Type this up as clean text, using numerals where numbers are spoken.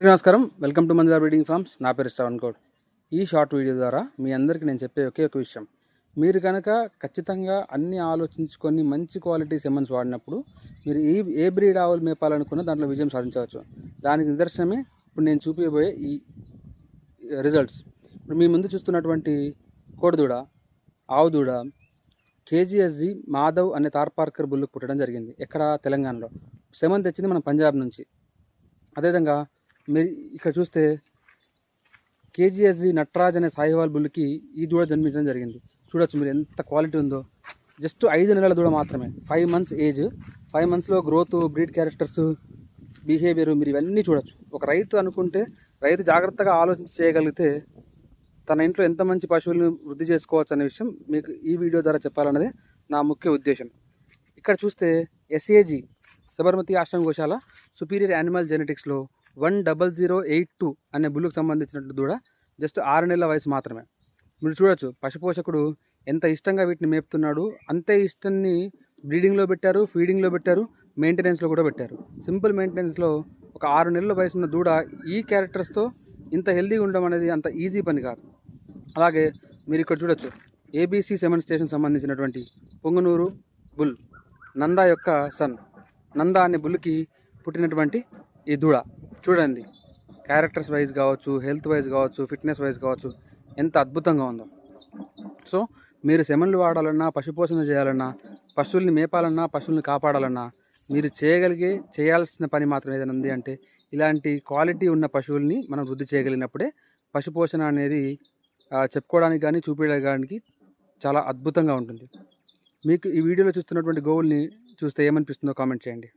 నమస్కారం, welcome to Manjula breeding farms. నా పేరు శ్రవణ్ గౌడ్. ఈ షార్ట్ వీడియో ద్వారా మీ అందరికీ నేను చెప్పే ఒకే ఒక విషయం, మీరు కనుక ఖచ్చితంగా అన్నీ ఆలోచించుకొని మంచి క్వాలిటీ సెమన్స్ వాడినప్పుడు మీరు ఏ బ్రీడ్ ఆవులు మేపాలనుకున్నా దాంట్లో విజయం సాధించవచ్చు. దానికి నిదర్శనమే ఇప్పుడు నేను చూపించబోయే ఈ రిజల్ట్స్. ఇప్పుడు మీ ముందు చూస్తున్నటువంటి కోడిదూడ, ఆవు దూడ కేజీఎస్జీ మాధవ్ అనే తార్పార్కర్ బుల్లుకు పుట్టడం జరిగింది. ఎక్కడ? తెలంగాణలో. సెమన్ తెచ్చింది మన పంజాబ్ నుంచి. అదేవిధంగా మీరు ఇక్కడ చూస్తే కేజీఎస్జీ నటరాజ్ అనే సాయివాల్ బుల్కి ఈ దూడ జన్మించడం జరిగింది. చూడొచ్చు మీరు ఎంత క్వాలిటీ ఉందో. జస్ట్ 5 నెలల దూడ మాత్రమే, 5 months ఏజ్. 5 monthsలో గ్రోత్, బ్రీడ్ క్యారెక్టర్స్, బిహేవియర్ మీరు ఇవన్నీ చూడొచ్చు. ఒక రైతు అనుకుంటే, రైతు జాగ్రత్తగా ఆలోచించి చేయగలిగితే తన ఇంట్లో ఎంత మంచి పశువులను వృద్ధి చేసుకోవచ్చు అనే విషయం మీకు ఈ వీడియో ద్వారా చెప్పాలన్నదే నా ముఖ్య ఉద్దేశం. ఇక్కడ చూస్తే ఎస్ఏజీ సబర్మతి ఆశ్రమ గోశాల సుపీరియర్ యానిమల్ జెనెటిక్స్లో 10082 అనే బుల్లుకు సంబంధించినట్టు దూడ జస్ట్ 6 నెలల వయసు మాత్రమే. మీరు చూడొచ్చు పశుపోషకుడు ఎంత ఇష్టంగా వీటిని మేపుతున్నాడు. అంతే ఇష్టాన్ని బ్రీడింగ్లో పెట్టారు, ఫీడింగ్లో పెట్టారు, మెయింటెనెన్స్లో కూడా పెట్టారు. సింపుల్ మెయింటెనెన్స్లో ఒక 6 నెలల వయసు ఉన్న దూడ ఈ క్యారెక్టర్స్తో ఇంత హెల్దీగా ఉండడం అనేది అంత ఈజీ పని కాదు. అలాగే మీరు ఇక్కడ చూడొచ్చు ఏబీసీ సెమన్ స్టేషన్ సంబంధించినటువంటి పొంగనూరు బుల్, నందా యొక్క సన్. నందా అనే బుల్కి పుట్టినటువంటి ఈ దూడ చూడండి, క్యారెక్టర్స్ వైజ్ కావచ్చు, హెల్త్ వైజ్ కావచ్చు, ఫిట్నెస్ వైజ్ కావచ్చు, ఎంత అద్భుతంగా ఉందో. సో మీరు సెమన్లు వాడాలన్నా, పశుపోషణ చేయాలన్నా, పశువుల్ని మేపాలన్నా, పశువుల్ని కాపాడాలన్నా మీరు చేయాల్సిన పని మాత్రం ఏదైనా ఉంది అంటే ఇలాంటి క్వాలిటీ ఉన్న పశువుల్ని మనం వృద్ధి చేయగలిగినప్పుడే పశుపోషణ అనేది చెప్పుకోవడానికి కానీ చూపించడానికి చాలా అద్భుతంగా ఉంటుంది. మీకు ఈ వీడియోలో చూస్తున్నటువంటి గోవుల్ని చూస్తే ఏమనిపిస్తుందో కామెంట్ చేయండి.